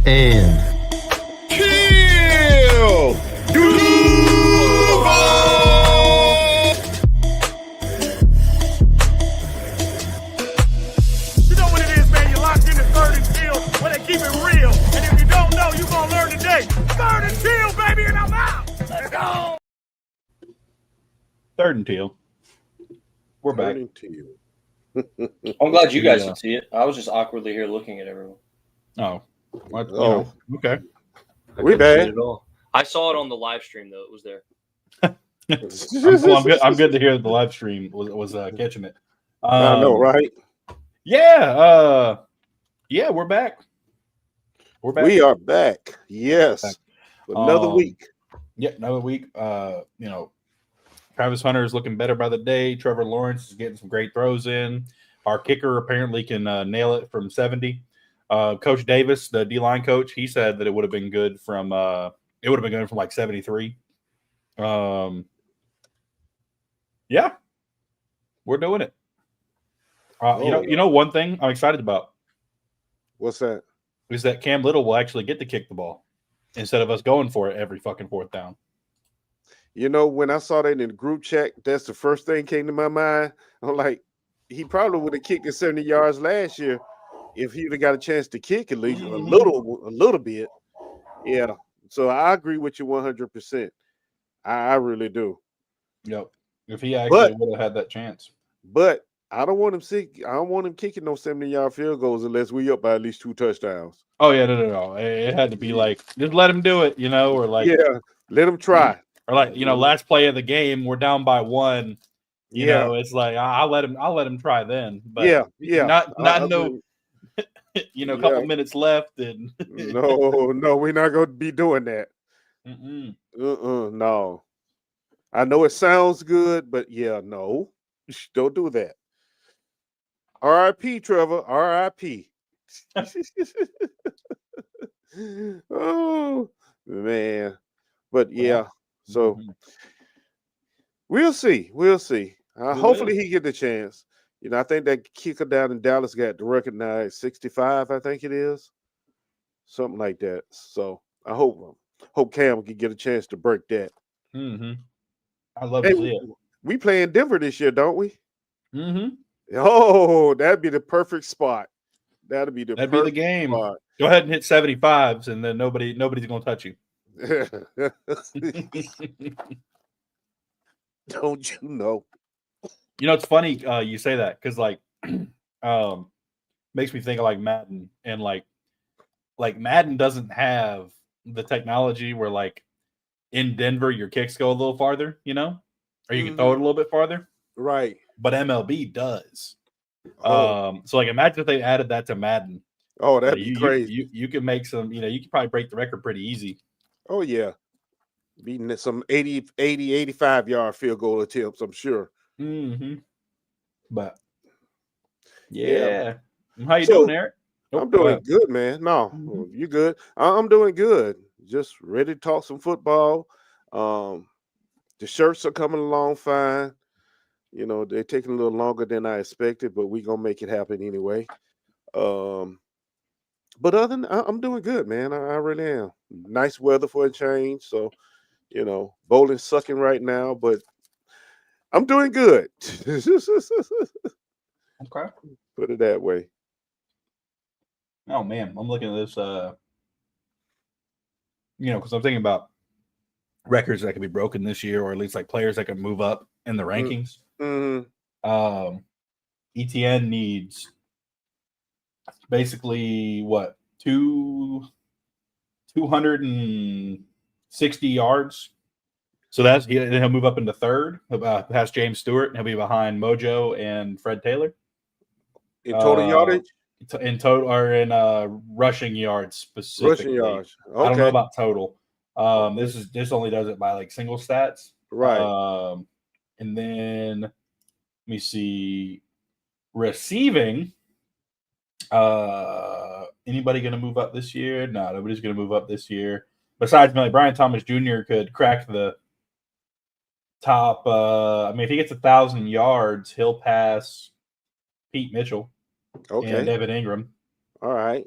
And TEAL. You know what it is, man. You're locked in the third and TEAL where they keep it real. And if you don't know, you're going to learn today. Third and TEAL, baby, and I'm out. Let's go. Third and TEAL. We're back. I'm glad you guys could see it. I was just awkwardly here looking at everyone. Oh. What, Oh. Okay. We bad. I saw it on the live stream, though. It was there. I'm good to hear that the live stream was catching it. I know, right? Yeah. Yeah, we're back. We're back. We are back. Yes. Back. Another week. Yeah, another week. Travis Hunter is looking better by the day. Trevor Lawrence is getting some great throws in. Our kicker apparently can nail it from 70. Coach Davis, the D-line coach, he said that it would have been good from like 73. Yeah, we're doing it. You know one thing I'm excited about. What's that? Is that Cam Little will actually get to kick the ball instead of us going for it every fucking fourth down. You know, when I saw that in the group chat, that's the first thing came to my mind. I'm like, he probably would have kicked it 70 yards last year if he would have got a chance to kick at least a little bit. Yeah. So I agree with you 100%. I really do. Yep. If he actually would have had that chance. But I don't want him kicking no 70-yard field goals unless we up by at least 2 touchdowns. Oh yeah, no. It had to be like just let him do it, or like let him try. Or like last play of the game, we're down by 1. You know, it's like I'll let him try then. But not no. Couple minutes left and no, we're not going to be doing that. No. I know it sounds good, but no, don't do that. R.I.P. Trevor, R.I.P. Oh man, but so we'll see. Hopefully he get the chance. I think that kicker down in Dallas got to recognize 65, I think it is. Something like that. So I hope Cam can get a chance to break that. I love to see it. We play in Denver this year, don't we? Oh, that'd be the perfect spot. That'd be the game. Spot. Go ahead and hit 75s, and then nobody's going to touch you. Don't you know? It's funny you say that because makes me think of like Madden, and like Madden doesn't have the technology where like in Denver your kicks go a little farther, or you can throw it a little bit farther, right? But MLB does. So like imagine if they added that to Madden. Oh, that'd be crazy. You can make some, you can probably break the record pretty easy. Oh yeah, beating some 80, 85-yard field goal attempts, I'm sure. But yeah. How you doing, Eric? I'm doing good, man. No, you good? I'm doing good. Just ready to talk some football. The shirts are coming along fine. They're taking a little longer than I expected, but we're gonna make it happen anyway. But other than I'm doing good, man. I really am. Nice weather for a change. So, bowling's sucking right now, but I'm doing good. Okay. Put it that way. Oh man, I'm looking at this because I'm thinking about records that could be broken this year, or at least like players that could move up in the rankings. ETN needs basically 260 yards. So he'll move up into third, past James Stewart, and he'll be behind Mojo and Fred Taylor. In total yardage? In total, or in rushing yards specifically. Rushing yards. Okay. I don't know about total. This only does it by like single stats. Right. And then let me see. Receiving. Anybody going to move up this year? No, nobody's going to move up this year. Besides, Brian Thomas Jr. could crack the top. If he gets 1,000 yards, he'll pass Pete Mitchell and Evan Ingram. All right.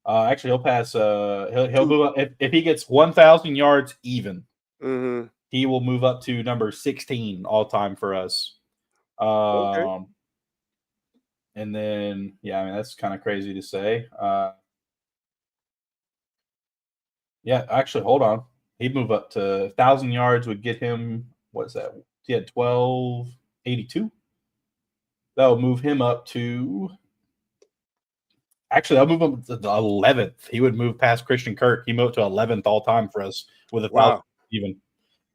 Actually, he'll pass. He'll move up if he gets 1,000 yards even. Mm-hmm. He will move up to number 16 all time for us. Okay. And then, yeah, I mean, that's kind of crazy to say. Yeah, actually, hold on. He'd move up to 1,000 yards would get him, what is that? He had 1,282. That would move him up to, actually, I'll move him to the 11th. He would move past Christian Kirk. He moved to 11th all time for us with 1,000 even.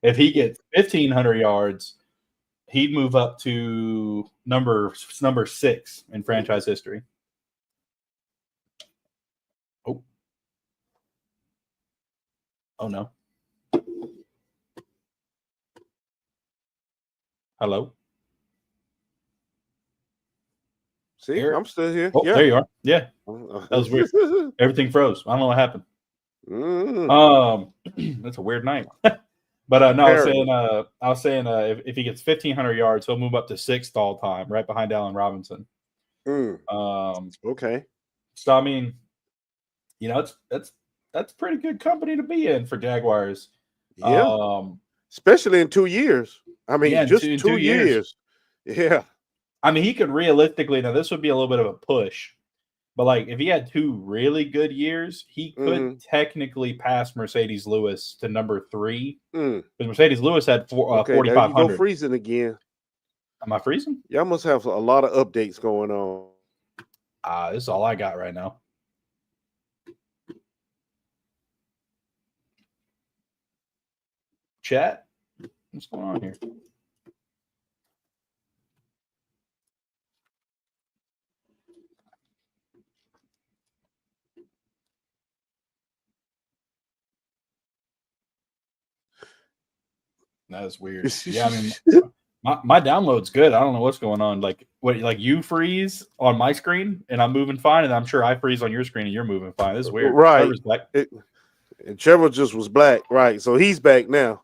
If he gets 1,500 yards, he'd move up to number 6 in franchise history. Oh no. Hello. See, Eric? I'm still here. Oh, yeah. there you are. Yeah. That was weird. Everything froze. I don't know what happened. That's a weird night. But no, I was saying if he gets 1,500 yards, he'll move up to 6th all time, right behind Allen Robinson. Okay. So I mean, you know, that's pretty good company to be in for Jaguars. Yeah. Especially in 2 years. I mean, just 2 years. Yeah. I mean, he could realistically, now this would be a little bit of a push, but like if he had 2 really good years, he could technically pass Mercedes Lewis to number 3. Because Mercedes Lewis had 4,500. There you go freezing again. Am I freezing? Y'all must have a lot of updates going on. This is all I got right now. Chat, what's going on here? That is weird. Yeah, I mean, my download's good. I don't know what's going on. Like you freeze on my screen and I'm moving fine, and I'm sure I freeze on your screen and you're moving fine. This is weird. Right. Trevor's back. And Trevor just was black, right? So he's back now.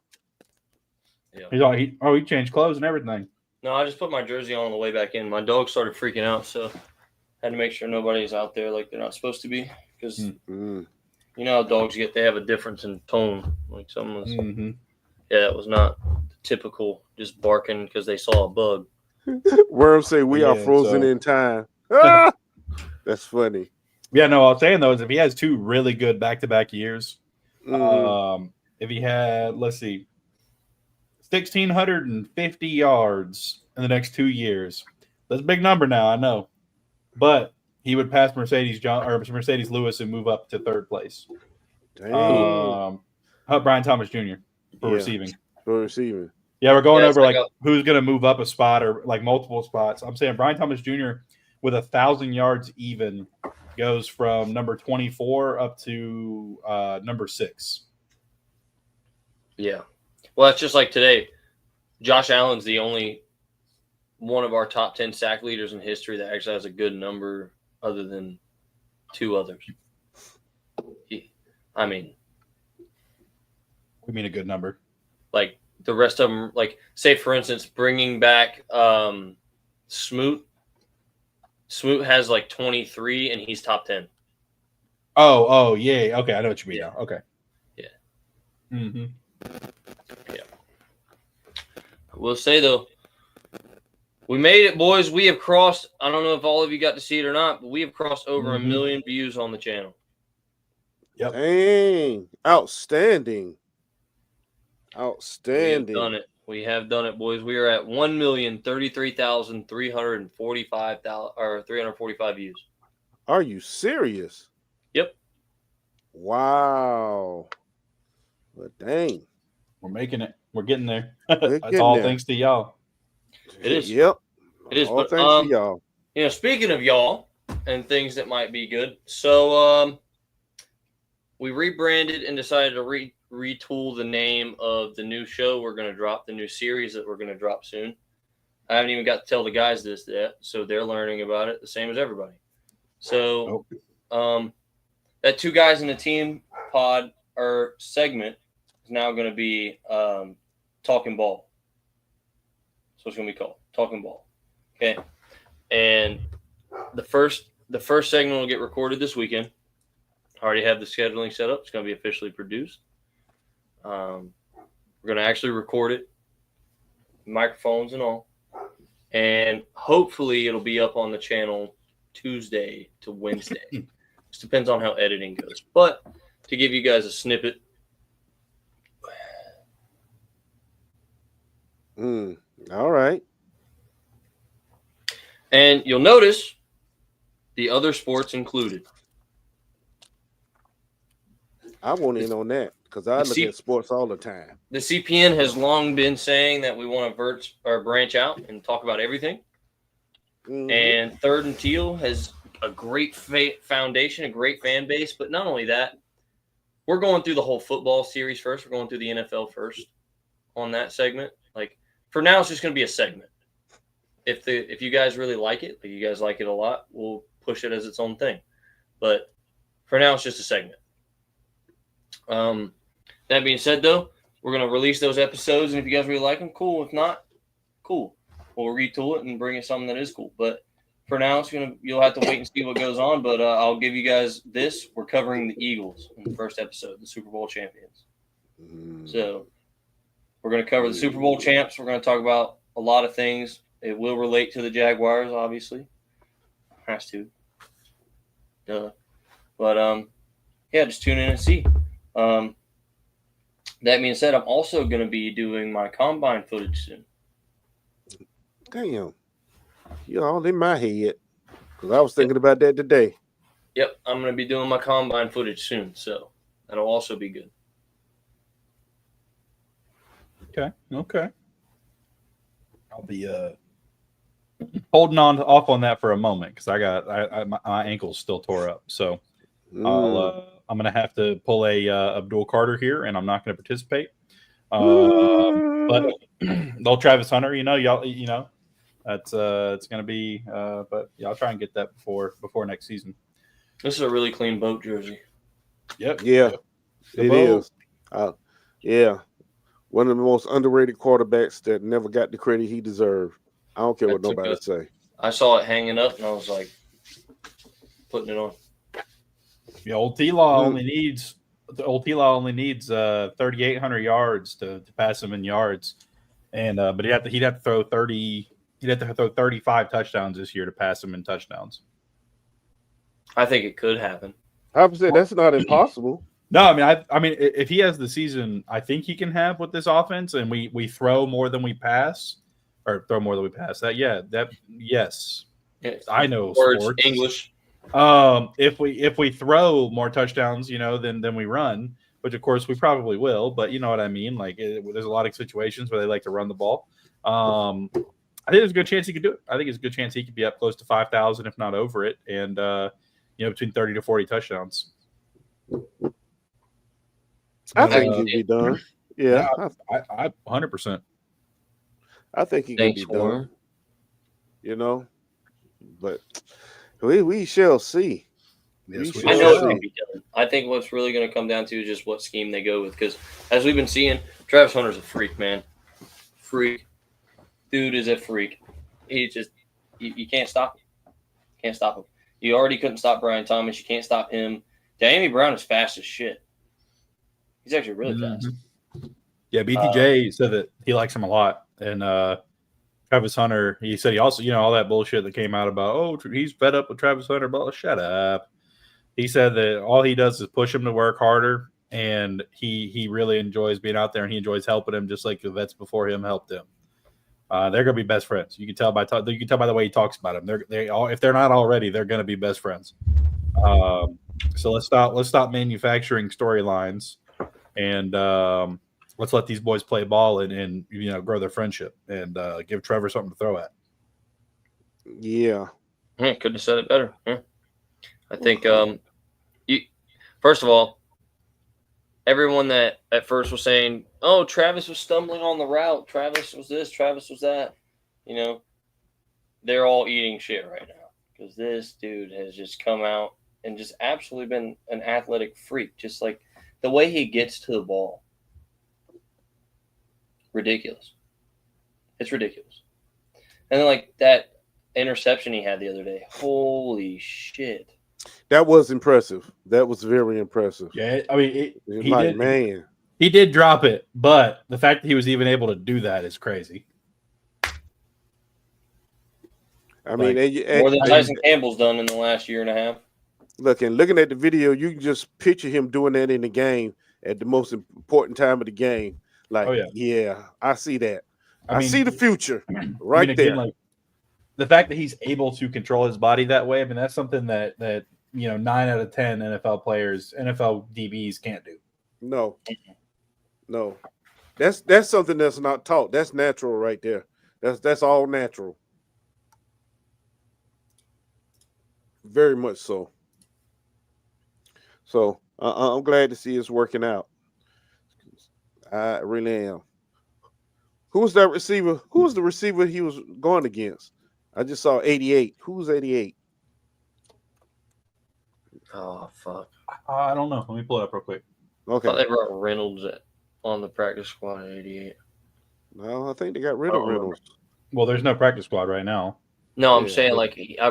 Yeah. He changed clothes and everything. No, I just put my jersey on the way back in. My dog started freaking out, so I had to make sure nobody's out there like they're not supposed to be. Because you know how dogs get, they have a difference in tone. Like someone was, yeah, it was not typical just barking because they saw a bug. Worm say we are frozen in time. That's funny. Yeah, no, I was saying though is if he has 2 really good back-to-back years, if he had, let's see, 1,650 yards in the next 2 years, that's a big number now, I know, but he would pass Mercedes Lewis and move up to 3rd place. Brian Thomas Jr. for receiving. Yeah, we're going over like who's going to move up a spot or like multiple spots. I'm saying Brian Thomas Jr. with 1,000 yards even goes from number 24 up to number 6. Yeah. Well, that's just like today. Josh Allen's the only one of our top 10 sack leaders in history that actually has a good number other than 2 others. I mean. We mean a good number. Like the rest of them, like say, for instance, bringing back Smoot. Smoot has like 23 and he's top 10. Oh, yeah. Okay, I know what you mean now. Okay. Yeah. Mm-hmm. Yeah. We'll say though, we made it, boys. We have crossed. I don't know if all of you got to see it or not, but we have crossed over 1 million views on the channel. Yep. Dang. Outstanding. We have done it, boys. We are at 1,033,345 views. Are you serious? Yep. Wow. But dang. We're making it. We're getting there. That's all thanks to y'all. It is. Yep. It is. All but thanks to y'all. You know, speaking of y'all and things that might be good, so we rebranded and decided to retool the name of the new show we're going to drop, the new series that we're going to drop soon. I haven't even got to tell the guys this yet, so they're learning about it the same as everybody. So that 2 guys in the team pod or segment is now going to be Talkin' Ball. So it's going to be called Talkin' Ball. Okay. And the first segment will get recorded this weekend. Already have the scheduling set up. It's going to be officially produced. We're going to actually record it, microphones and all. And hopefully it'll be up on the channel Tuesday to Wednesday. Just depends on how editing goes. But to give you guys a snippet. All right. And you'll notice the other sports included. I want in on that because I look at sports all the time. The CPN has long been saying that we want to branch out and talk about everything. Mm-hmm. And Third and Teal has a great foundation, a great fan base. But not only that, we're going through the whole football series first. We're going through the NFL first on that segment. Like, for now, it's just going to be a segment. If you guys really like it, if you guys like it a lot, we'll push it as its own thing. But for now, it's just a segment. That being said, though, we're going to release those episodes, and if you guys really like them, cool. If not, cool. We'll retool it and bring you something that is cool. But for now, you'll have to wait and see what goes on. But I'll give you guys this. We're covering the Eagles in the first episode, the Super Bowl champions. So we're going to cover the Super Bowl champs. We're going to talk about a lot of things. It will relate to the Jaguars, obviously. Has to. Duh. But, yeah, just tune in and see. That being said, I'm also going to be doing my combine footage soon. Damn. You're all in my head because I was thinking about that today. Yep, I'm going to be doing my combine footage soon, so that'll also be good. Okay. I'll be holding off on that for a moment because my ankle's still tore up. So I'm gonna have to pull a Abdul Carter here, and I'm not gonna participate. But old Travis Hunter, y'all, that's it's gonna be. But yeah, I'll try and get that before next season. This is a really clean boat jersey. Yep. Yeah, it is. Yeah. One of the most underrated quarterbacks that never got the credit he deserved. I don't care what nobody say. I saw it hanging up, and I was like, putting it on. Yeah, old T-Law only needs 3,800 yards to pass him in yards, and but he'd have to throw 30. He'd have to throw 35 touchdowns this year to pass him in touchdowns. I think it could happen. I would say that's not impossible. No, I mean, if he has the season, I think he can have with this offense, and we throw more than we pass, or throw more than we pass. Yes, I know words, sports. English. If we throw more touchdowns, than we run, which of course we probably will, but you know what I mean. Like there's a lot of situations where they like to run the ball. I think there's a good chance he could do it. I think it's a good chance he could be up close to 5,000, if not over it, and between 30 to 40 touchdowns. I think he can be done. Yeah, I 100%. I think he can be done. But we shall see. Yes, I know it can be done. I think what's really going to come down to is just what scheme they go with. Because as we've been seeing, Travis Hunter's a freak, man. Freak. Dude is a freak. He just you can't stop him. Can't stop him. You already couldn't stop Brian Thomas. You can't stop him. Danny Brown is fast as shit. He's actually really fast. Yeah, BTJ said that he likes him a lot. And Travis Hunter, he said he also, all that bullshit that came out about, he's fed up with Travis Hunter. Blah, shut up. He said that all he does is push him to work harder, and he really enjoys being out there, and he enjoys helping him just like the vets before him helped him. They're going to be best friends. You can tell by the way he talks about him. If they're not already, they're going to be best friends. So let's stop manufacturing storylines. And let's let these boys play ball and grow their friendship and give Trevor something to throw at. Yeah. Couldn't have said it better. I think first of all, everyone that at first was saying, Travis was stumbling on the route. Travis was this, Travis was that. They're all eating shit right now because this dude has just come out and just absolutely been an athletic freak. Just like the way he gets to the ball. Ridiculous. It's ridiculous. And then like that interception he had the other day. Holy shit. That was impressive. That was very impressive. Yeah, I mean, man, he did drop it, but the fact that he was even able to do that is crazy. I mean, more than Tyson Campbell's done in the last year and a half. Looking at the video, you can just picture him doing that in the game at the most important time of the game. Like, yeah, I see that. I see the future right there. Like, the fact that he's able to control his body that way, I mean, that's something that 9 out of 10 NFL players, NFL DBs can't do. No. That's something that's not taught. That's natural right there. That's all natural. Very much so. So I'm glad to see it's working out. I really am. Who was that receiver? Who was the receiver he was going against? I just saw 88. Who's 88? Oh, fuck. I don't know. Let me pull it up real quick. Okay. I thought they brought Reynolds on the practice squad at 88. No, I think they got rid of Reynolds. Well, there's no practice squad right now. No, I'm saying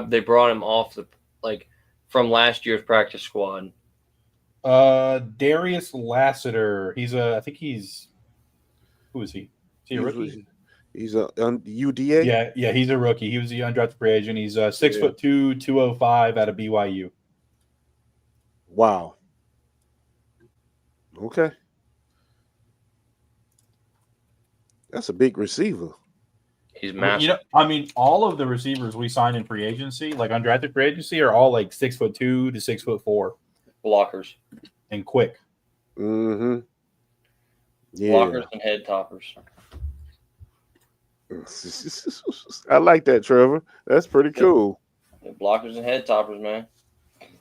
they brought him off from last year's practice squad. Darius Lassiter. Who is he? Is he a rookie? He's a UDA. Yeah, he's a rookie. He was a undrafted free agent. He's 6'2", 205 out of BYU. Wow. Okay. That's a big receiver. He's massive. All of the receivers we signed in free agency, like undrafted free agency, are all like 6'2" to 6'4". Blockers. And quick. Mm-hmm. Yeah. Blockers and head toppers. I like that, Trevor. That's pretty cool. Blockers and head toppers, man.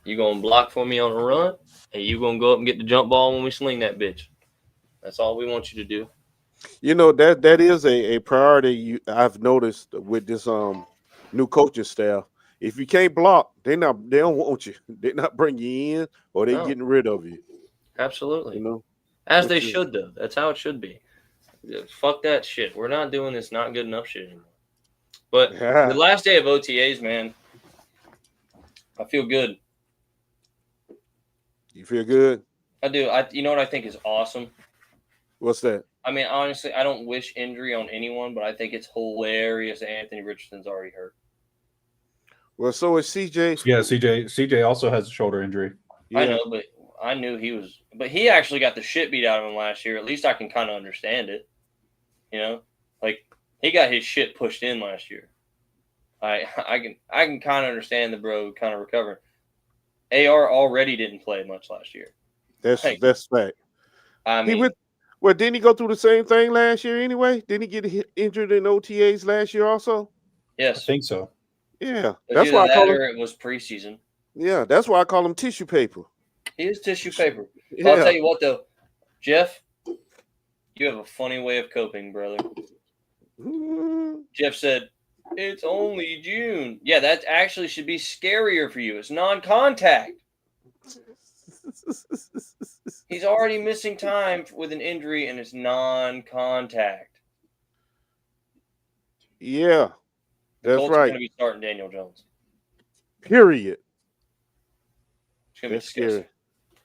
You gonna block for me on a run, and you gonna go up and get the jump ball when we sling that bitch. That's all we want you to do. You know, that is a priority I've noticed with this new coaching staff. If you can't block, they don't want you. They're not bringing you in, or they're getting rid of you. Absolutely. You know, as they should though. That's how it should be. Fuck that shit. We're not doing this not good enough shit anymore. But the last day of OTAs, man, I feel good. You feel good? I do. You know what I think is awesome? What's that? I mean, honestly, I don't wish injury on anyone, but I think it's hilarious that Anthony Richardson's already hurt. Well, so is CJ. Yeah, CJ also has a shoulder injury. Yeah. I know, but I knew he was. But he actually got the shit beat out of him last year. At least I can kind of understand it. You know, like he got his shit pushed in last year. I can kind of understand the bro kind of recovering. AR already didn't play much last year. That's fact. I mean, didn't he go through the same thing last year anyway? Didn't he get injured in OTAs last year also? Yes, I think so. Yeah, that's why I call him. It was preseason. Yeah, that's why I call him tissue paper. He is tissue paper. Yeah. I'll tell you what though, Jeff, you have a funny way of coping, brother. Jeff said, "It's only June." Yeah, that actually should be scarier for you. It's non-contact. He's already missing time with an injury, and it's non-contact. Yeah, that's Colts right. Are going to be starting Daniel Jones. Period. It's going to be scary.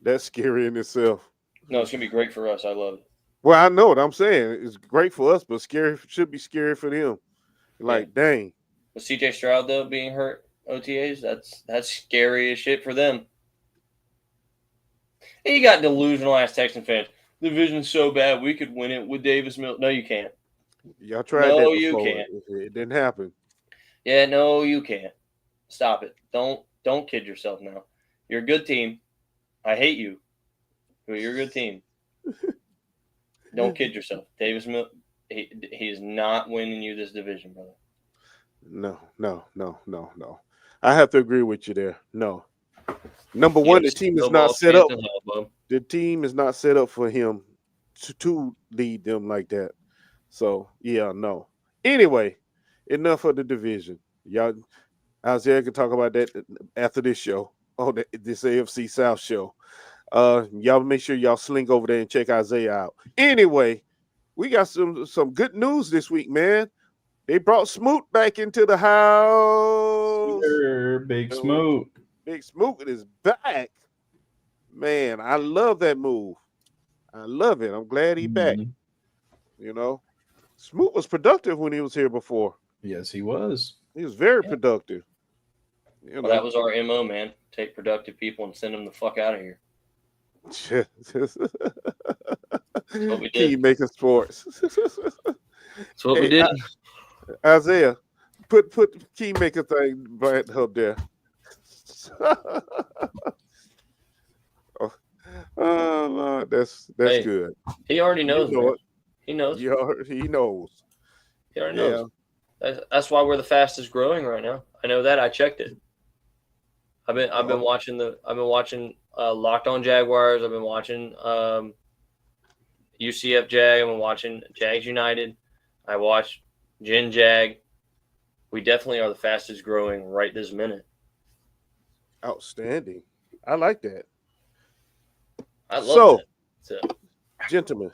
That's scary in itself. No, it's going to be great for us. I love it. Well, I know what I'm saying. It's great for us, but scary should be scary for them. Like, dang. With CJ Stroud though being hurt OTAs, that's scary as shit for them. And you got delusional ass Texan fans. The division's so bad we could win it with Davis Mills. No, you can't. Y'all tried that before. You can't. It didn't happen. Yeah, no, you can't. Stop it. Don't kid yourself now. You're a good team. I hate you, but you're a good team. Don't kid yourself. Davis Mills, he is not winning you this division, brother. No. I have to agree with you there. No. Number one, the team is not set up. The team is not set up for him to lead them like that. So, yeah, no. Anyway, enough of the division. Y'all, Isaiah can talk about that after this show. Oh, this AFC South show. Y'all make sure y'all slink over there and check Isaiah out. Anyway, we got some good news this week, man. They brought Smoot back into the house. Big Smoot. Big Smoot is back. Man, I love that move. I love it. I'm glad he back. You know, Smoot was productive when he was here before. Yes, he was. He was very productive. You Well, that was our MO, man. Take productive people and send them the fuck out of here. That's what we did. Key making sports. That's what we did. Isaiah, put key maker thing right up there. Oh Lord, that's Hey, good. He already knows. You know it. He knows. He knows. He already knows. That's why we're the fastest growing right now. I know that. I checked it. I've been watching Locked On Jaguars. I've been watching UCF Jag. I've been watching Jags United. I watched Gen Jag. We definitely are the fastest growing right this minute. Outstanding. I like that. I love that. So, gentlemen,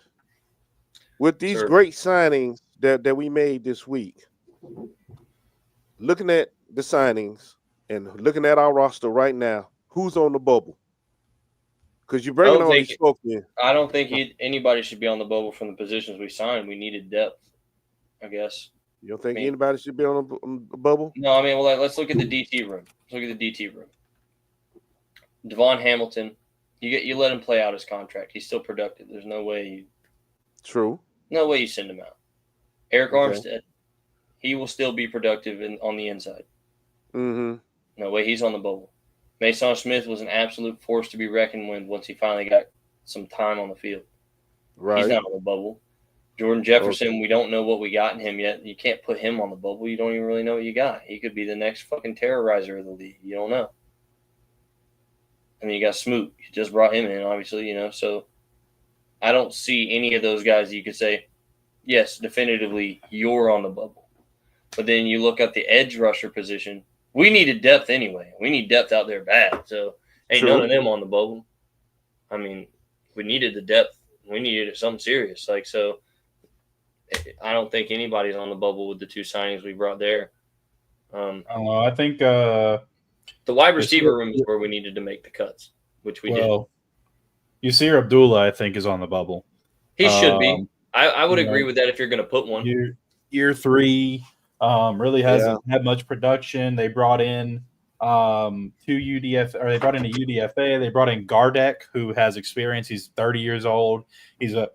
with these great signings that we made this week, looking at the signings and looking at our roster right now, who's on the bubble? Because you're bringing all these folks in. I don't think anybody should be on the bubble from the positions we signed. We needed depth, I guess. You don't think anybody should be on the bubble? No, I mean, well, let's look at the DT room. Let's look at the DT room. Devon Hamilton, you let him play out his contract. He's still productive. There's no way no way you send him out. Eric Armstead, he will still be productive on the inside. Mm-hmm. No way he's on the bubble. Mason Smith was an absolute force to be reckoned with once he finally got some time on the field. Right. He's not on the bubble. Jordan Jefferson, we don't know what we got in him yet. You can't put him on the bubble. You don't even really know what you got. He could be the next fucking terrorizer of the league. You don't know. I mean, you got Smoot. You just brought him in, obviously, So I don't see any of those guys that you could say, yes, definitively, you're on the bubble. But then you look at the edge rusher position. We needed depth anyway. We need depth out there bad. So ain't none of them on the bubble. I mean, we needed the depth. We needed something serious. So I don't think anybody's on the bubble with the two signings we brought there. I don't know. I think the wide receiver room is where we needed to make the cuts, which we did. Yasir Abdullah, I think, is on the bubble. He should be. I would agree with that if you're going to put one. Year three really hasn't had much production. They brought in they brought in a UDFA. They brought in Gardeck, who has experience. He's 30 years old. He's a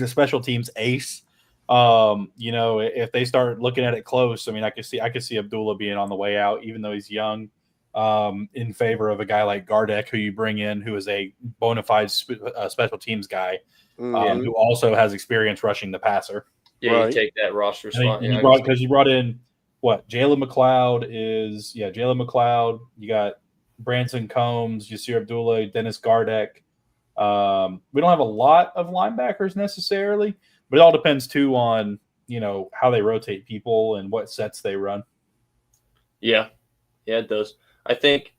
special teams ace. If they start looking at it close, I mean, I could see Abdullah being on the way out, even though he's young, in favor of a guy like Gardeck, who you bring in, who is a bona fide special teams guy, who also has experience rushing the passer. Yeah, you take that roster spot. Because you brought in what? Jalen McLeod is Jalen McLeod. You got Branson Combs, Yasir Abdullah, Dennis Gardeck. We don't have a lot of linebackers necessarily, but it all depends too on how they rotate people and what sets they run. Yeah, it does. I think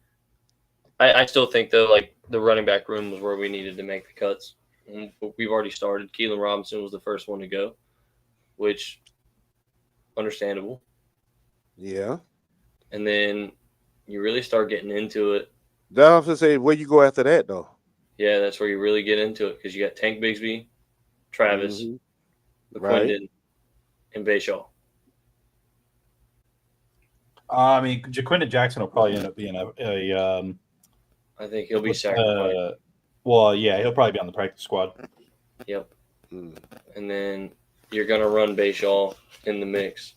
I still think though, like the running back room was where we needed to make the cuts. And we've already started. Keelan Robinson was the first one to go, which understandable. Yeah. And then you really start getting into it. I was to say, where you go after that though? Yeah, that's where you really get into it because you got Tank Bigsby, Travis, McClendon, and Bayshaw. I mean, Jaquindon Jackson will probably end up being I think he'll be sacrificed. He'll probably be on the practice squad. Yep. And then you're gonna run Bayshaw in the mix.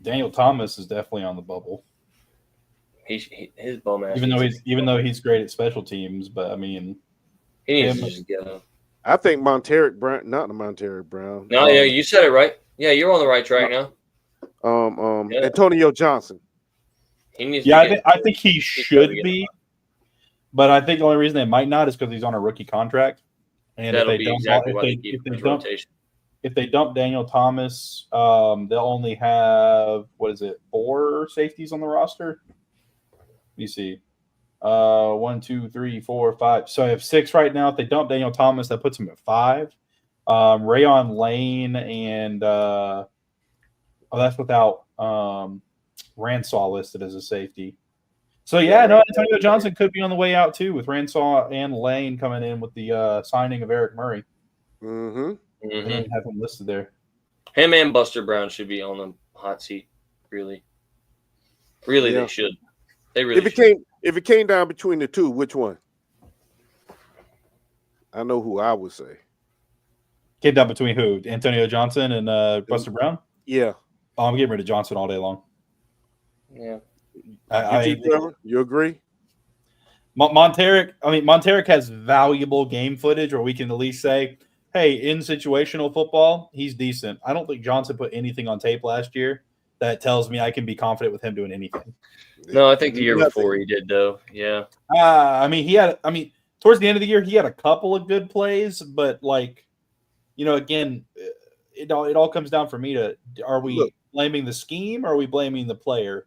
Daniel Thomas is definitely on the bubble. His bum ass. Even though he's great at special teams, but I mean, he needs to just get up. I think Monteric Brown, not the Monteric Brown. No, yeah, you said it right. Yeah, you're on the right track now. Antonio Johnson. He needs. I think he should be, but I think the only reason they might not is because he's on a rookie contract, and if they dump Daniel Thomas, they'll only have 4 safeties on the roster. Let me see. 1, 2, 3, 4, 5. So I have 6 right now. If they dump Daniel Thomas, that puts him at 5. Rayon Lane and that's without Ransaw listed as a safety. So Antonio Johnson could be on the way out too, with Ransaw and Lane coming in with the signing of Eric Murray. Mm-hmm. I didn't have him listed there. Him and Buster Brown should be on the hot seat. Really, they should. They really. If it came down between the two, which one? I know who I would say. Came down between who? Antonio Johnson and Buster Brown? Yeah. Oh, I'm getting rid of Johnson all day long. Yeah. You agree? Monteric has valuable game footage where we can at least say, hey, in situational football, he's decent. I don't think Johnson put anything on tape last year that tells me I can be confident with him doing anything. No, I think the year before he did, though. Yeah. Towards the end of the year, he had a couple of good plays, but again, it all comes down for me to, are we blaming the scheme or are we blaming the player?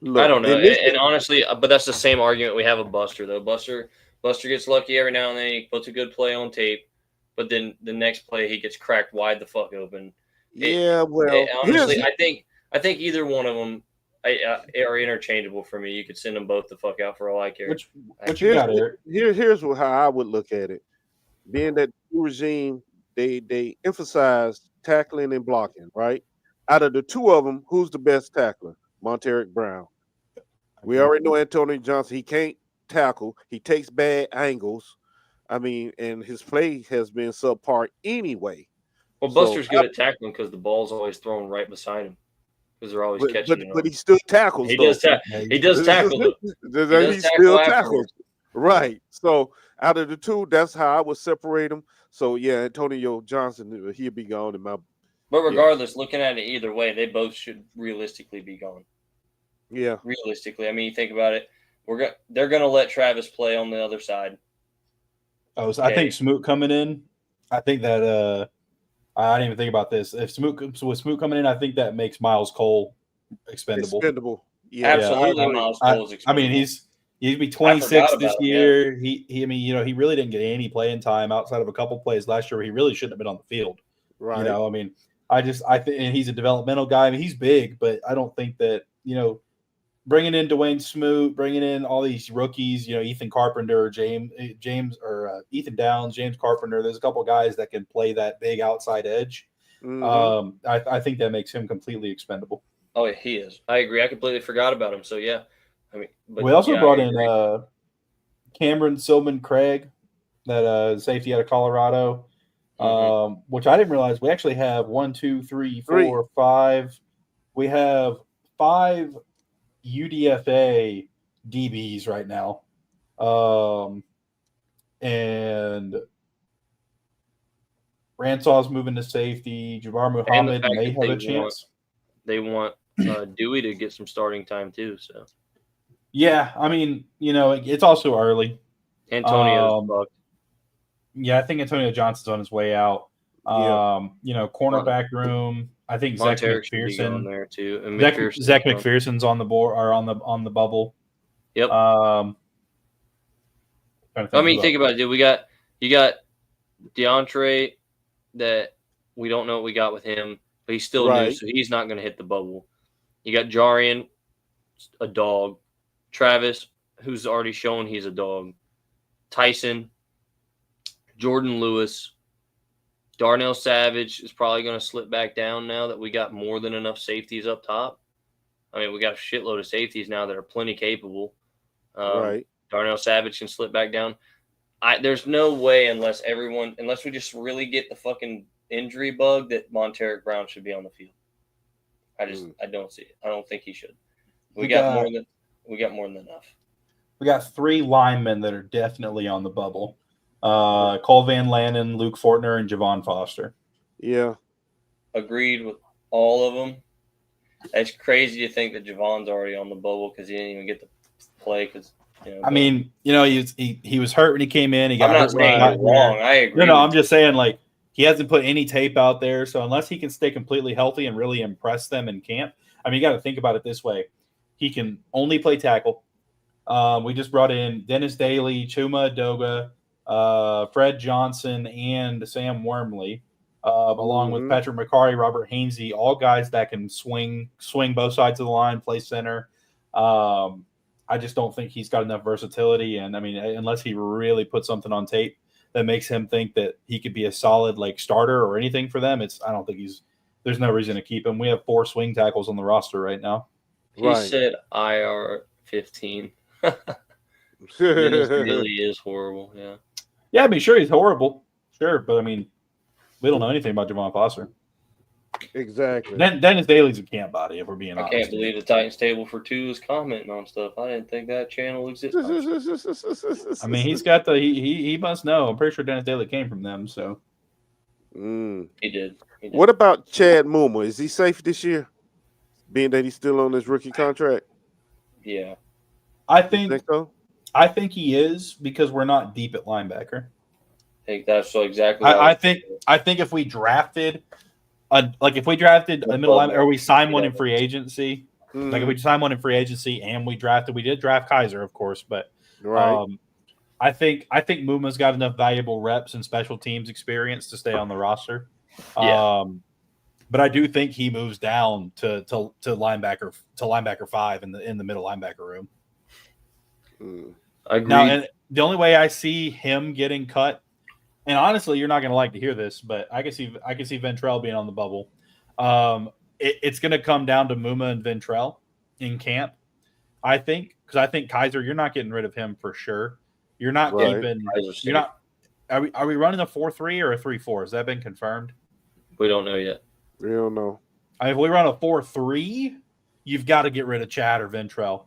I don't know. And honestly, but that's the same argument we have with Buster, though. Buster gets lucky every now and then. He puts a good play on tape, but then the next play he gets cracked wide the fuck open. Honestly, I think either one of them are interchangeable for me. You could send them both the fuck out for all I care. What you got, Eric? Here's how I would look at it. Being that new regime, they emphasize tackling and blocking, right? Out of the two of them, who's the best tackler? Monteric Brown. We already know Antonio Johnson. He can't tackle. He takes bad angles. And his play has been subpar anyway. Well, Buster's good at tackling because the ball's always thrown right beside him because they're always catching it. But he still tackles. He does tackle. He still tackles. Right. So out of the two, that's how I would separate them. So yeah, Antonio Johnson, he'll be gone in my. But regardless, looking at it either way, they both should realistically be gone. Yeah. Realistically, you think about it. They're gonna let Travis play on the other side. Oh, so I think Smoot coming in. I think that I didn't even think about this. If Smoot coming in, I think that makes Miles Cole expendable. Yeah, absolutely. Miles Cole is expendable. He'd be 26 this year. He really didn't get any playing time outside of a couple plays last year where he really shouldn't have been on the field. Right. I think, and he's a developmental guy. He's big, but I don't think that, bringing in Dwayne Smoot, bringing in all these rookies, Ethan Carpenter, Ethan Downs, James Carpenter. There's a couple guys that can play that big outside edge. Mm-hmm. I think that makes him completely expendable. Oh, yeah, he is. I agree. I completely forgot about him. So yeah, we also brought in Cameron Silman Craig, that safety out of Colorado. Which I didn't realize we actually have 1, 2, 3, 4, 5. We have 5 UDFA DBs right now. And Ransaw's moving to safety. Jabbar Muhammad may have a chance. They want Dewey to get some starting time too. So yeah, it's also early. Antonio's bucked. Yeah, I think Antonio Johnson's on his way out. Cornerback room. I think Zach McPherson there too. And Zach McPherson's on the board or on the bubble. Yep. Think about it, dude. You got DeAndre that we don't know what we got with him, but he's still new, so he's not going to hit the bubble. You got Jarian, a dog. Travis, who's already shown he's a dog. Tyson. Jordan Lewis, Darnell Savage is probably going to slip back down now that we got more than enough safeties up top. We got a shitload of safeties now that are plenty capable. Right. Darnell Savage can slip back down. There's no way unless we just really get the fucking injury bug that Monteric Brown should be on the field. I don't see it. I don't think he should. We got more than enough. We got 3 linemen that are definitely on the bubble. Cole Van Lanen, Luke Fortner, and Javon Foster. Yeah. Agreed with all of them. It's crazy to think that Javon's already on the bubble because he didn't even get to play. He was hurt when he came in. I'm not saying you're wrong. I agree. No, I'm just saying, he hasn't put any tape out there. So unless he can stay completely healthy and really impress them in camp, you got to think about it this way. He can only play tackle. We just brought in Dennis Daly, Chuma Adoga, Fred Johnson, and Sam Wormley, along with Patrick McCarry, Robert Hainsey, all guys that can swing both sides of the line, play center. I just don't think he's got enough versatility. And I mean, unless he really puts something on tape that makes him think that he could be a solid like starter or anything for them, I don't think there's no reason to keep him. We have 4 swing tackles on the roster right now. He said IR 15. Dennis really is horrible. Yeah. Yeah, I mean, sure, he's horrible. Sure. But I mean, we don't know anything about Javon Foster. Exactly. Dennis Daly's a camp body, if we're being honest. I can't believe the Titans table for 2 is commenting on stuff. I didn't think that channel existed. I mean, he's got he must know. I'm pretty sure Dennis Daly came from them, so. He did. What about Chad Muma? Is he safe this year, being that he's still on his rookie contract? Yeah. I think so? I think he is, because we're not deep at linebacker. I think that's so exactly. I think if we drafted a middle linebacker, or we signed one in free agency, like if we signed one in free agency and we did draft Kaiser, of course, but I think Muma's got enough valuable reps and special teams experience to stay on the roster. Yeah. But I do think he moves down to linebacker 5 in the middle linebacker room. I agree. Now, and the only way I see him getting cut, and honestly, you're not going to like to hear this, but I can see Ventrell being on the bubble. It's going to come down to Muma and Ventrell in camp, I think, because I think Kaiser, you're not getting rid of him for sure. You're not keeping. You're not. Are we running a 4-3 or a 3-4? Has that been confirmed? We don't know yet. We don't know. If we run a 4-3, you've got to get rid of Chad or Ventrell.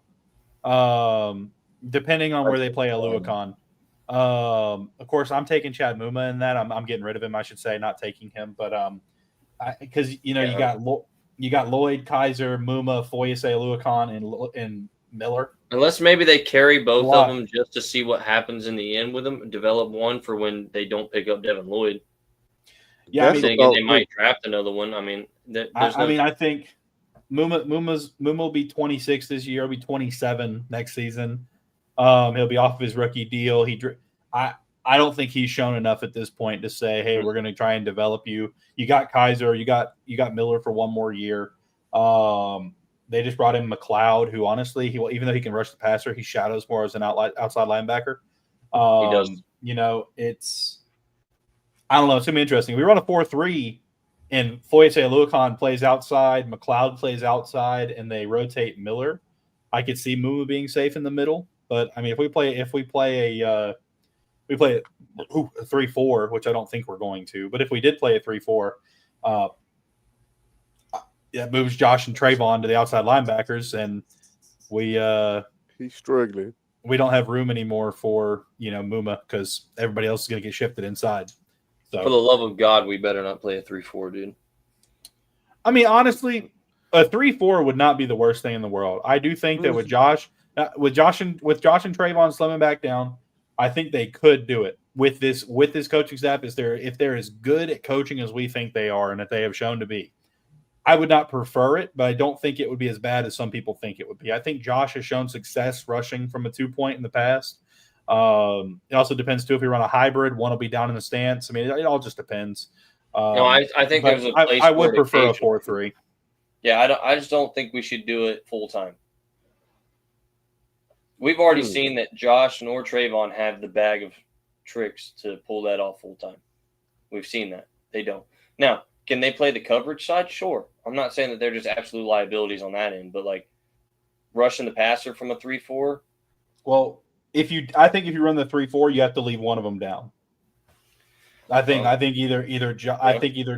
Depending on where they play Aluakon. Of course, I'm taking Chad Muma in that. I'm getting rid of him, I should say, not taking him. But because you got Lloyd, Kaiser, Muma, Foyese, Aluakon, and Miller. Unless maybe they carry both of them just to see what happens in the end with them. Develop one for when they don't pick up Devin Lloyd. Yeah, I mean, they might draft another one. I mean, I think Muma will be 26 this year. He'll be 27 next season. He'll be off of his rookie deal. I don't think he's shown enough at this point to say, hey, we're going to try and develop you. You got Kaiser, you got Miller for one more year. They just brought in McLeod, who honestly, even though he can rush the passer, he shadows more as an outside linebacker. He does. I don't know. It's going to be interesting. We run a 4-3, and Foyese Aluakon plays outside, McLeod plays outside, and they rotate Miller. I could see Muma being safe in the middle. But I mean, if we play a 3-4, which I don't think we're going to, but if we did play a 3-4, it moves Josh and Trayvon to the outside linebackers, and he's struggling. We don't have room anymore for Muma, because everybody else is going to get shifted inside. So, for the love of God, we better not play a 3-4, dude. I mean, honestly, a 3-4 would not be the worst thing in the world. I do think that with Josh and Trayvon slumming back down, I think they could do it with this coaching staff. If they're as good at coaching as we think they are and that they have shown to be, I would not prefer it, but I don't think it would be as bad as some people think it would be. I think Josh has shown success rushing from a 2-point in the past. It also depends too if we run a hybrid. One will be down in the stance. I mean, it all just depends. No, I think there's a place. I would prefer a 4-3. Yeah, I just don't think we should do it full time. We've already seen that Josh nor Trayvon have the bag of tricks to pull that off full time. We've seen that. They don't. Now, can they play the coverage side? Sure. I'm not saying that they're just absolute liabilities on that end, but like rushing the passer from a 3-4. Well, I think if you run the 3-4, you have to leave one of them down. I think either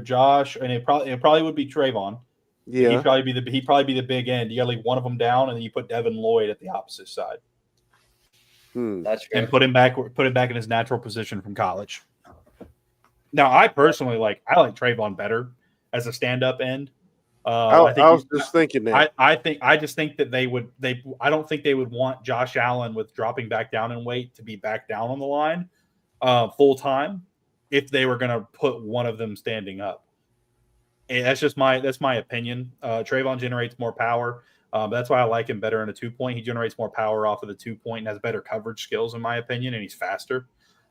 Josh, and it probably would be Trayvon. Yeah, he'd probably be the big end. You got to leave one of them down, and then you put Devin Lloyd at the opposite side. That's fair. And put him back in his natural position from college. Now, I personally like Trayvon better as a stand-up end. I was just thinking that. I just think that I don't think they would want Josh Allen with dropping back down in weight to be back down on the line full time if they were going to put one of them standing up. And that's my opinion. Trayvon generates more power. That's why I like him better in a 2-point. He generates more power off of the 2-point and has better coverage skills, in my opinion, and he's faster.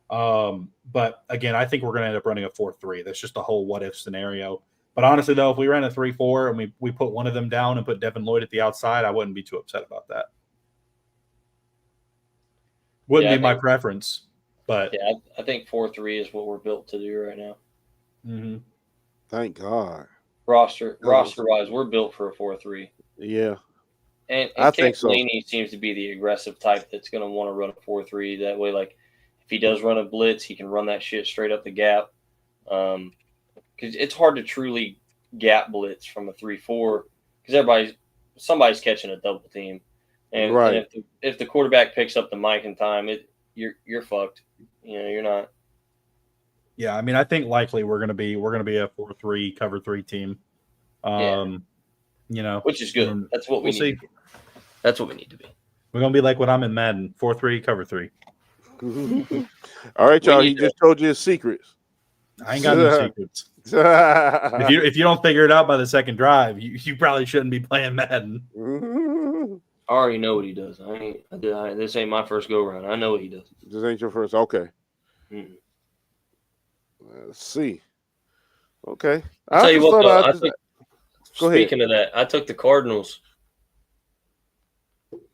But again, I think we're going to end up running a 4-3. That's just a whole what-if scenario. But honestly, though, if we ran a 3-4 and we put one of them down and put Devin Lloyd at the outside, I wouldn't be too upset about that. Wouldn't be my preference, but yeah, I think 4-3 is what we're built to do right now. Mm-hmm. Thank God. Roster wise, we're built for a 4-3. Yeah. And I think so. Laney seems to be the aggressive type that's going to want to run a 4-3. That way, like, if he does run a blitz, he can run that shit straight up the gap. Because it's hard to truly gap blitz from a 3-4 because somebody's catching a double team, and, right. and if the quarterback picks up the mic in time, you're fucked. You're not. Yeah, I mean, I think likely we're gonna be a 4-3 cover 3 team. Which is good. That's what we'll see. That's what we need to be. We're gonna be like when I'm in Madden, 4-3 cover 3. All right, y'all. He just told you his secrets. I ain't got no secrets. If you don't figure it out by the second drive, you probably shouldn't be playing Madden. I already know what he does. This ain't my first go round. I know what he does. This ain't your first. Okay. Mm-hmm. Let's see. Okay. I'll tell you what, though, speaking of that, I took the Cardinals.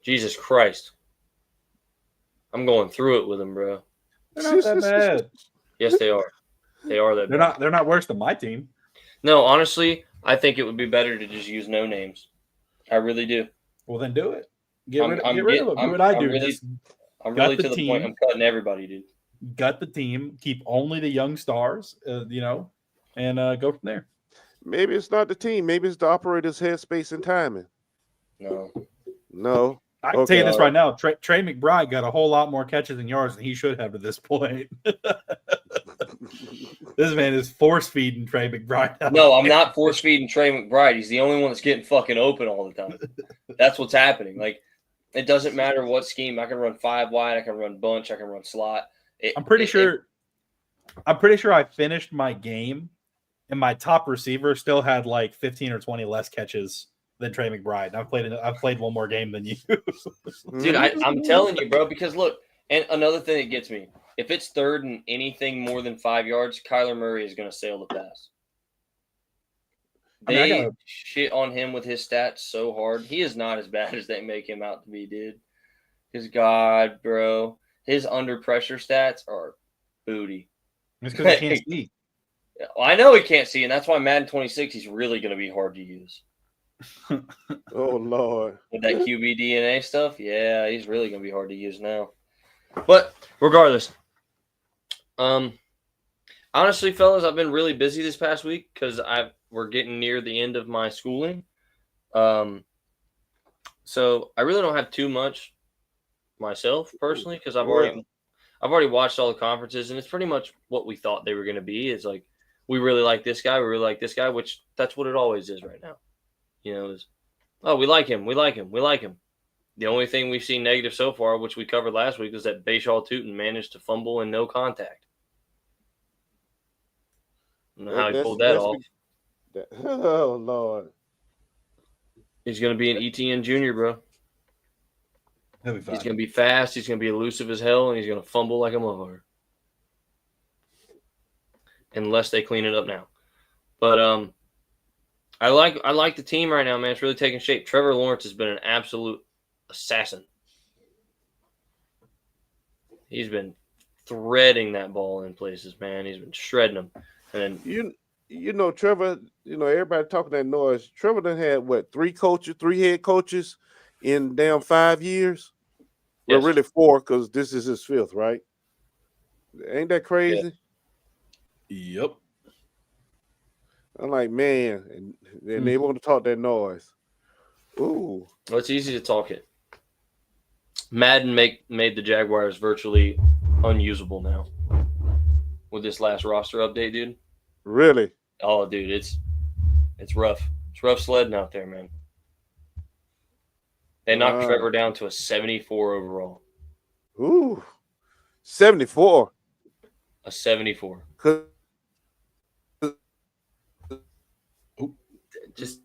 Jesus Christ. I'm going through it with them, bro. They're not that bad. Yes, they are. They are that bad. They're not worse than my team. No, honestly, I think it would be better to just use no names. I really do. Well, then do it. Get rid of them. Do what I do. I'm really to the point I'm cutting everybody, dude. Gut the team. Keep only the young stars, and go from there. Maybe it's not the team. Maybe it's the operator's headspace and timing. No. I can tell you this right now. Trey McBride got a whole lot more catches and yards than he should have to this point. This man is force feeding Trey McBride. No, I'm not force feeding Trey McBride. He's the only one that's getting fucking open all the time. That's what's happening. Like, it doesn't matter what scheme. I can run 5 wide. I can run bunch. I can run slot. I'm pretty sure I finished my game, and my top receiver still had like 15 or 20 less catches than Trey McBride. I've played one more game than you. Dude, I'm telling you, bro, because look, and another thing that gets me, if it's third and anything more than 5 yards, Kyler Murray is going to sail the pass. They shit on him with his stats so hard. He is not as bad as they make him out to be, dude. His God, bro. His under pressure stats are booty. It's because he can't see. Well, I know he can't see, and that's why Madden 26 he's really going to be hard to use. Oh, Lord. With that QB DNA stuff, yeah, he's really going to be hard to use now. But regardless, honestly, fellas, I've been really busy this past week because we're getting near the end of my schooling. So I really don't have too much myself personally because I've already watched all the conferences, and it's pretty much what we thought they were going to be. It's like we really like this guy, we really like this guy, which that's what it always is right now. We like him, we like him, we like him. The only thing we've seen negative so far, which we covered last week, was that Bashaw Tootin managed to fumble and no contact. I don't know how he pulled that off. Oh, Lord. He's going to be an ETN junior, bro. He'll be fine. He's going to be fast. He's going to be elusive as hell, and he's going to fumble like a motherfucker. Unless they clean it up now. But I like the team right now, man. It's really taking shape. Trevor Lawrence has been an absolute assassin. He's been threading that ball in places, man. He's been shredding them. And then, Trevor, everybody talking that noise. Trevor done had what, 3 head coaches in damn 5 years? Yes. Well, really 4, because this is his 5th, right? Ain't that crazy? Yeah. Yep. I'm like, man, and they want to talk that noise. Ooh. Well, it's easy to talk it. Madden made the Jaguars virtually unusable now with this last roster update, dude. Really? Oh, dude, it's rough. It's rough sledding out there, man. They knocked Trevor down to a 74 overall. Ooh. 74. A 74. Just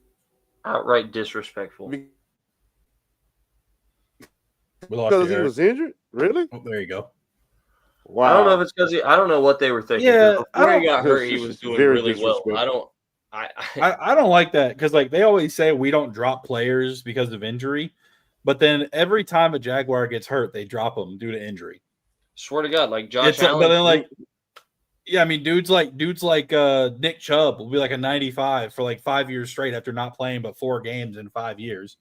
outright disrespectful. Because he was injured? Really? Oh, there you go. Wow. I don't know if it's because I don't know what they were thinking. Yeah, before he got hurt, he was doing really well. I don't like that because like they always say we don't drop players because of injury, But then every time a Jaguar gets hurt, they drop him due to injury. Swear to God, like Josh Allen. But then like, yeah, I mean, dudes like Nick Chubb will be like a 95 for like 5 years straight after not playing but 4 games in 5 years.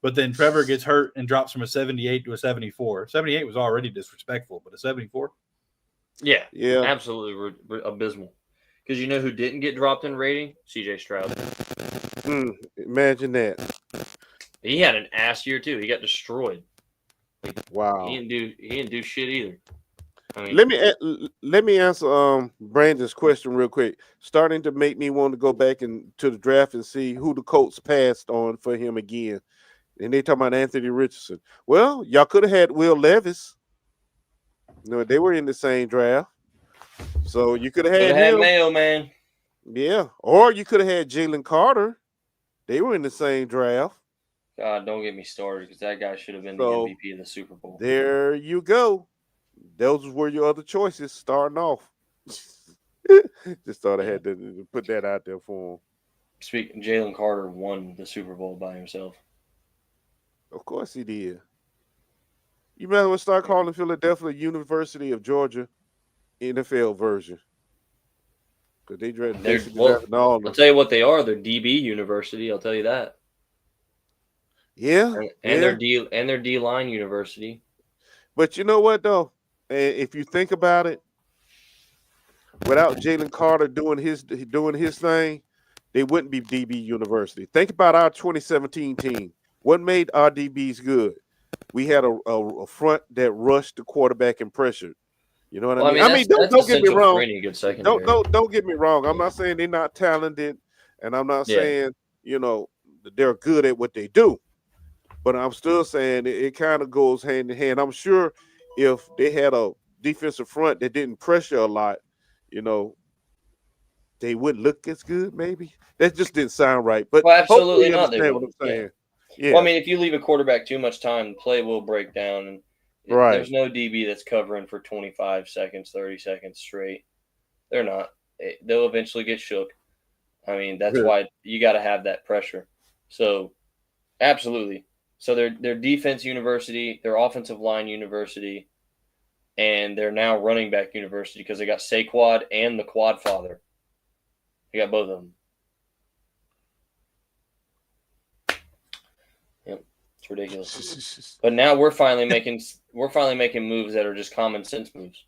But then Trevor gets hurt and drops from a 78 to a 74. 78 was already disrespectful, but a 74? Yeah, Yeah. absolutely abysmal. Because you know who didn't get dropped in rating? CJ Stroud. Imagine that. He had an ass year too. He got destroyed. Like, Wow. He didn't do shit either. I mean, let me answer Brandon's question real quick. Starting to make me want to go back to the draft and see who the Colts passed on for him again. And they talking about Anthony Richardson. Well, y'all could have had Will Levis. No, they were in the same draft. So you could have had him. Mayo, man. Yeah. Or you could have had Jalen Carter. They were in the same draft. God, don't get me started because that guy should have been the MVP of the Super Bowl. There you go. Those were your other choices starting off. Just thought I had to put that out there for him. Speaking, Jalen Carter won the Super Bowl by himself. Of course he did. You might as well start calling Philadelphia University of Georgia NFL version. Because they drafted all of them. I'll tell you what they are. They're DB University. I'll tell you that. Yeah. And their D line university. But you know what though? If you think about it, without Jalen Carter doing his thing, they wouldn't be DB University. Think about our 2017 team. What made our DBs good? We had a front that rushed the quarterback and pressured. You know what I mean? I mean, don't get me wrong. Don't get me wrong. I'm not saying they're not talented, and I'm not saying they're good at what they do. But I'm still saying it kind of goes hand in hand. I'm sure if they had a defensive front that didn't pressure a lot, they wouldn't look as good. Maybe that just didn't sound right. But absolutely not. They what I'm saying. Yeah. Well, I mean, if you leave a quarterback too much time, the play will break down, and there's no DB that's covering for 25 seconds, 30 seconds straight. They're not. They'll eventually get shook. I mean, that's why you got to have that pressure. So, absolutely. So they're defense university, they're offensive line university, and they're now running back university because they got Saquad and the Quad Father. They got both of them. Yep, it's ridiculous. But now we're finally making moves that are just common sense moves.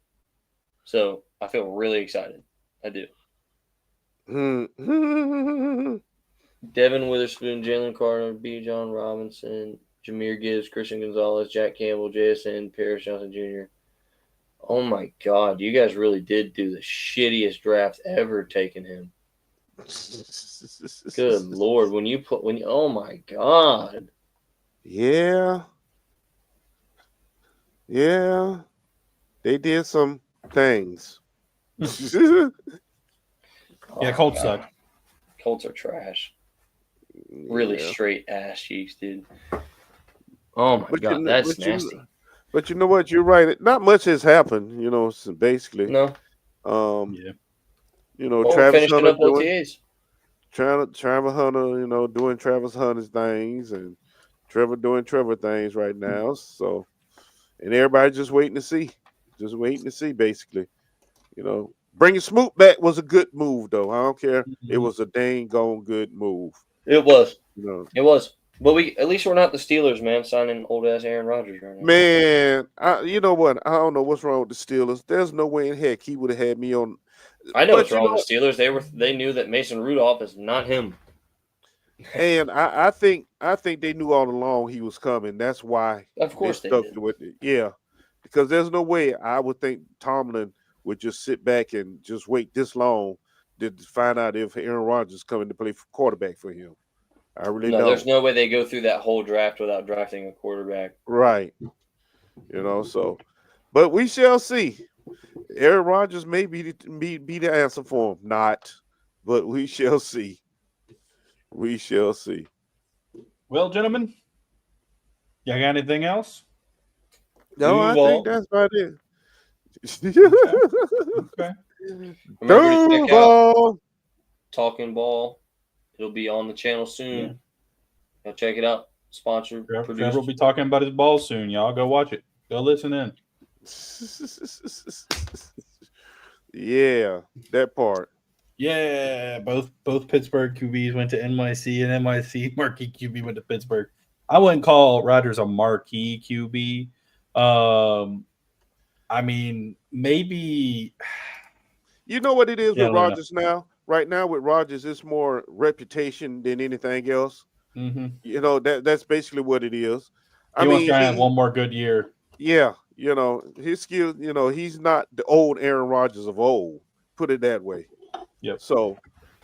So I feel really excited. I do. Devin Witherspoon, Jalen Carter, B. John Robinson, Jahmyr Gibbs, Christian Gonzalez, Jack Campbell, JSN, Paris Johnson Jr. Oh my God, you guys really did do the shittiest draft ever taking him. Good Lord, oh my God. Yeah. Yeah. They did some things. Yeah, Colts suck. Colts are trash. Really straight ass cheeks, dude. Oh my God, that's nasty. But you know what? You're right. Not much has happened, basically. No. Travis Hunter Travis Hunter, doing Travis Hunter's things, and Trevor doing Trevor things right now. So, and everybody just waiting to see. Just waiting to see, basically. Bringing Smoot back was a good move, though. I don't care. Mm-hmm. It was a dang gone good move. It was. It was. But at least we're not the Steelers, man, signing old ass Aaron Rodgers right now. Man, you know what? I don't know what's wrong with the Steelers. There's no way in heck he would have had me on. I know what's wrong with the Steelers. They knew that Mason Rudolph is not him. And I think they knew all along he was coming. That's why. Of course they stuck with it. Yeah, because there's no way I would think Tomlin would just sit back and just wait this long to find out if Aaron Rodgers is coming to play quarterback for him. I really don't. There's no way they go through that whole draft without drafting a quarterback. Right. So, but we shall see. Aaron Rodgers may be the answer for him. Not, but we shall see. We shall see. Well, gentlemen, y'all got anything else? No, I think that's about it. Okay. Remember to check out Talkin Ball. It'll be on the channel soon. Go check it out. sponsor Trevor produced. will be talking about his balls soon. Y'all go watch it. Go listen in. Yeah, that part. Yeah, both Pittsburgh QBs went to NYC, and NYC marquee QB went to Pittsburgh. I wouldn't call Rodgers a marquee QB. I mean, maybe. You know what it is with I don't know. Rodgers now? Right now with Rodgers, it's more reputation than anything else. Mm-hmm. You know, that's basically what it is. He wants to have one more good year. Yeah, you know, his skill, you know, he's not the old Aaron Rodgers of old. Put it that way. Yep. So,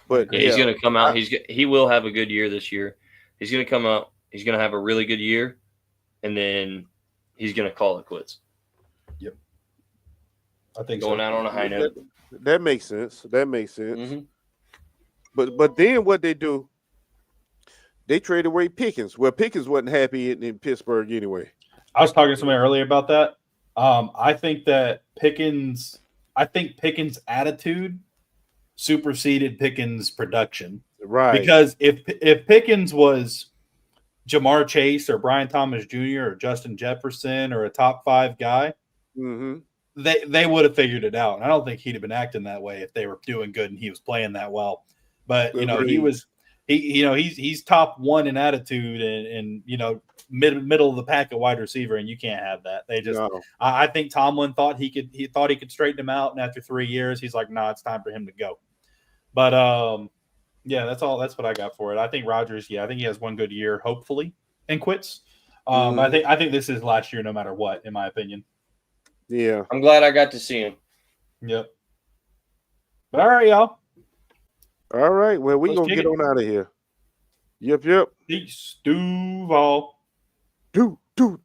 but Yeah, he's going to come out. He will have a good year this year. He's going to come out. He's going to have a really good year, and then he's going to call it quits. Yep. I think going out on a high note. That makes sense. That makes sense. Mm-hmm. But then what they do, they trade away Pickens. Well, Pickens wasn't happy in Pittsburgh anyway. I was talking to somebody earlier about that. I think Pickens' attitude superseded Pickens' production. Right. Because if Pickens was Jamar Chase or Brian Thomas Jr. or Justin Jefferson or a top 5 guy, they would have figured it out. And I don't think he'd have been acting that way if they were doing good and he was playing that well. But you know, he's top 1 in attitude and you know, middle of the pack at wide receiver, and you can't have that. They just I think Tomlin thought he could straighten him out, and after 3 years, he's like, nah, it's time for him to go. But yeah, that's what I got for it. I think Rodgers, I think he has one good year, hopefully, and quits. I think this is last year, no matter what, in my opinion. Yeah, I'm glad I got to see him. Yep. But all right, y'all. All right. Well, we're gonna get on out of here. Yep. Peace. Duval. Duval.